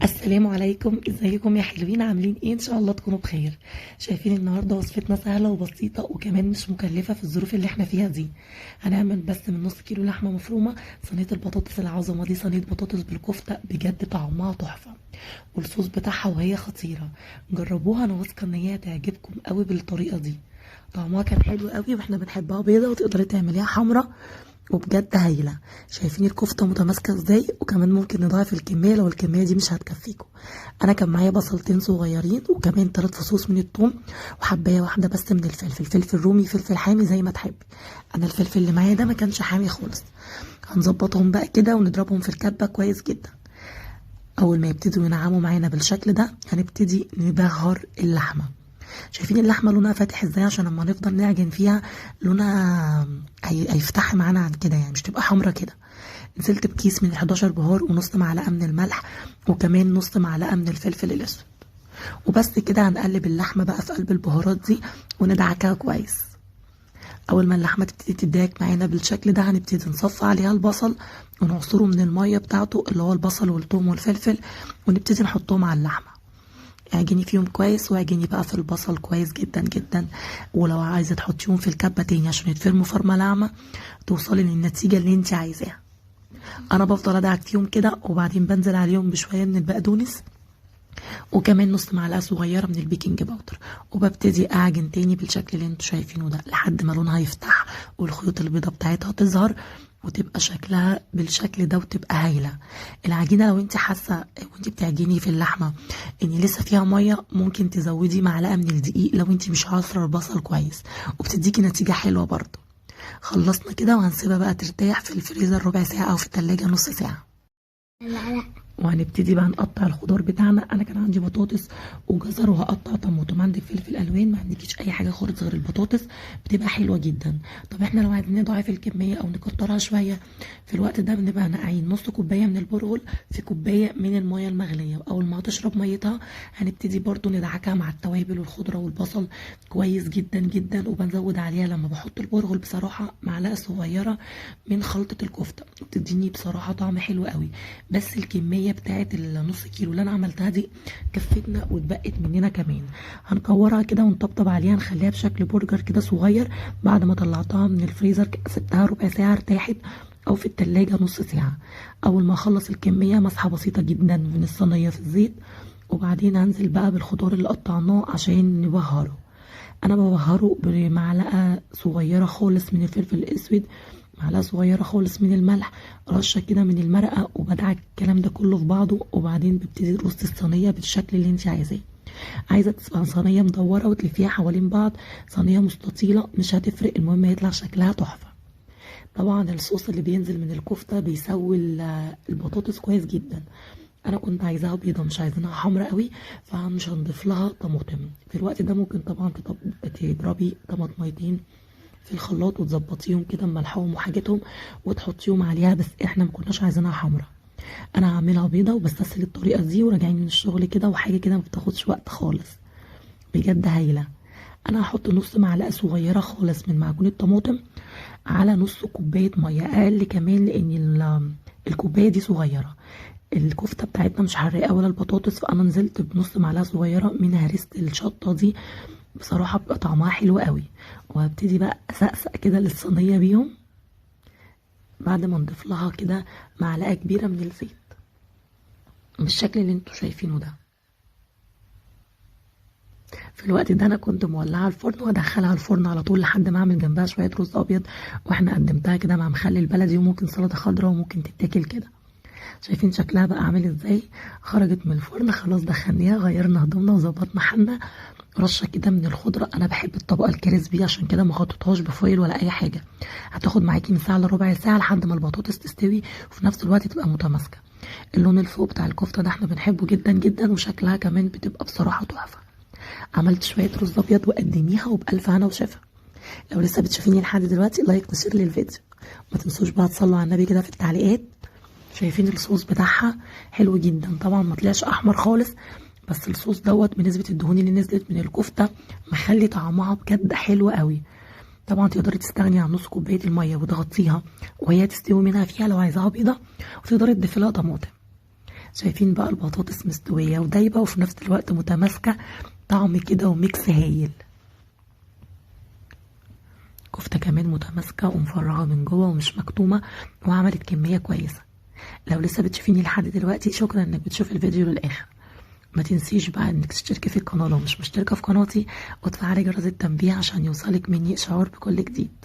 السلام عليكم، ازيكم يا حلوين؟ عاملين ايه؟ ان شاء الله تكونوا بخير. شايفين النهارده وصفتنا سهله وبسيطه وكمان مش مكلفه في الظروف اللي احنا فيها دي. هنعمل بس من نص كيلو لحمه مفرومه صينيه البطاطس العظمه دي، صينيه بطاطس بالكفته بجد طعمها تحفه، والصوص بتاعها وهي خطيره. جربوها، انا واثقه ان هي هتعجبكم قوي بالطريقه دي. طعمها كان حلو قوي واحنا بنحبها بيضه، وتقدري تعمليها حمرا وبجد هايله. شايفين الكفته متماسكه ازاي؟ وكمان ممكن نضاعف الكميه لو الكميه دي مش هتكفيكم. انا كان معايا بصلتين صغيرين وكمان 3 فصوص من الثوم وحبايه واحده بس من الفلفل، فلفل رومي فلفل حامي زي ما تحبي. انا الفلفل اللي معايا ده ما كانش حامي خالص. هنظبطهم بقى كده ونضربهم في الكبه كويس جدا. اول ما يبتدوا ينعموا معانا بالشكل ده هنبتدي نبهر اللحمه. شايفين اللحمه لونها فاتح ازاي؟ عشان لما نفضل نعجن فيها لونها هيفتح معانا عن كده، يعني مش تبقى حمرا كده. نزلت بكيس من 11 بهار ونص معلقه من الملح وكمان نص معلقه من الفلفل الاسود، وبس كده. هنقلب اللحمه بقى في قلب البهارات دي وندعكها كويس. اول ما اللحمه تبتدي تداك معانا بالشكل ده هنبتدي نصفي عليها البصل ونعصره من الميه بتاعته اللي هو البصل والثوم والفلفل، ونبتدي نحطهم على اللحمه. اعجني فيهم كويس، واعجني بقى في البصل كويس جدا جدا. ولو عايزه تحطيهم في الكبه تاني عشان يتفرموا فرمه ناعمه توصلي للنتيجه اللي انت عايزاها. انا بفضل ادعك فيهم كده، وبعدين بنزل عليهم بشويه من البقدونس وكمان نص معلقه صغيره من البيكنج باودر، وببتدي اعجن تاني بالشكل اللي انتوا شايفينه ده لحد ما لونها يفتح والخيوط البيضه بتاعتها تظهر وتبقى شكلها بالشكل ده وتبقى هايله. العجينه لو انت حاسه وانت بتعجني في اللحمه ان لسه فيها ميه ممكن تزودي معلقه من الدقيق لو انت مش عاصره البصل كويس، وبتديكي نتيجه حلوه برضه. خلصنا كده وهنسيبها بقى ترتاح في الفريزر ربع ساعه او في التلاجة نص ساعه. وهنبتدي بقى نقطع الخضار بتاعنا. انا كان عندي بطاطس وجزر، وهقطع طماطم. عندك فلفل الوان، ما عندكيش اي حاجه خالص غير البطاطس بتبقى حلوه جدا. طب احنا لو عايزين نضاعف الكميه او نكترها شويه، في الوقت ده بنبقى نقعين نص كوبايه من البرغل في كوبايه من الميه المغليه، واول ما هتشرب ميتها هنبتدي برضو ندعكها مع التوابل والخضره والبصل كويس جدا جدا. وبنزود عليها لما بحط البرغل بصراحه معلقه صغيره من خلطه الكفته، بتديني بصراحه طعم حلو قوي. بس الكميه بتاعت النص كيلو اللي انا عملتها دي كفتنا واتبقت مننا كمان. هنكورها كده ونطبطب عليها، نخليها بشكل برجر كده صغير. بعد ما طلعتها من الفريزر سبتها ربع ساعه ارتاحت، او في التلاجة نص ساعه. اول ما اخلص الكميه مسحه بسيطه جدا من الصينيه في الزيت، وبعدين هنزل بقى بالخضار اللي قطعناه عشان نبهره. انا ببهره بمعلقه صغيره خالص من الفلفل الاسود، معلقه صغيره خالص من الملح، رشه كده من المرقه، وبدعك الكلام ده كله في بعضه. وبعدين ببتدي ترصي الصينيه بالشكل اللي انت عايزاه. عايزه تبقى صينيه مدوره وتلفيها حوالين بعض، صينيه مستطيله مش هتفرق، المهم يطلع شكلها تحفه. طبعا الصوص اللي بينزل من الكفته بيسوي البطاطس كويس جدا. انا كنت عايزاها بيضه مش عايزينها حمرا قوي، فمش هنضيف لها طماطم في الوقت ده. ممكن طبعا تضربي طماطميتين في الخلاط وتظبطيهم كده بملحهم وحاجتهم وتحطيهم عليها، بس احنا ما كناش عايزينها حمرا. انا هعملها بيضه وبستسهل الطريقه دي وراجعين من الشغل كده، وحاجه كده ما بتاخدش وقت خالص، بجد هايله. انا هحط نص معلقه صغيره خالص من معجون الطماطم على نص كوبايه ميه، اقل كمان لان الكوبايه دي صغيره. الكفته بتاعتنا مش حراقه ولا البطاطس، فانا نزلت بنص معلقه صغيره من هريسه الشطه دي، بصراحه بيبقى طعمها حلو قوي. وهبتدي بقى اسقسق كده للصينيه بيهم بعد ما نضيف لها كده معلقه كبيره من الزيت بالشكل اللي انتوا شايفينه ده. في الوقت ده انا كنت مولعه الفرن وادخلها الفرن على طول لحد ما اعمل جنبها شويه رز ابيض، واحنا قدمتها كده مع مخلل بلدي وممكن سلطه خضراء وممكن تتاكل كده. شايفين شكلها بقى عامل ازاي؟ خرجت من الفرن خلاص، دخلناها غيرنا هدومنا وظبطنا حالنا. رشه كده من الخضره، انا بحب الطبقه الكريسبي عشان كده ما غطيتهاش بفويل ولا اي حاجه. هتاخد معاكي من ساعه لربع ساعه لحد ما البطاطس تستوي وفي نفس الوقت تبقى متماسكه. اللون الفوق بتاع الكفته ده احنا بنحبه جدا جدا، وشكلها كمان بتبقى بصراحه تحفه. عملت شويه رز ابيض وقدميها وبالف هنا وشفا. لو لسه بتشوفيني لحد دلوقتي لايك وشير للفيديو. ما تنسوش بقى تصلوا على النبي كده في التعليقات. شايفين الصوص بتاعها حلو جدا، طبعا ما طلعش احمر خالص، بس الصوص دوت بنسبه الدهون اللي نزلت من الكفته مخلي طعمها بجد حلو قوي. طبعا تقدري تستغني عن نص كوبايه الميه وتغطيها وهي تستوي منها فيها لو عايزاها بيضه، وتقدري تضيفي لها طماطم. شايفين بقى البطاطس مستوية ودايبة وفي نفس الوقت متماسكة، طعم كده وميكس هايل. كفتة كمان متماسكة ومفرغة من جوه ومش مكتومة، وعملت كمية كويسة. لو لسه بتشوفيني لحد دلوقتي شكرا انك بتشوف الفيديو للاخر. ما تنسيش بقى انك تشتركي في القناة لو مش مشتركة في قناتي، وتفعلي جرس التنبيه عشان يوصلك مني اشعار بكل جديد.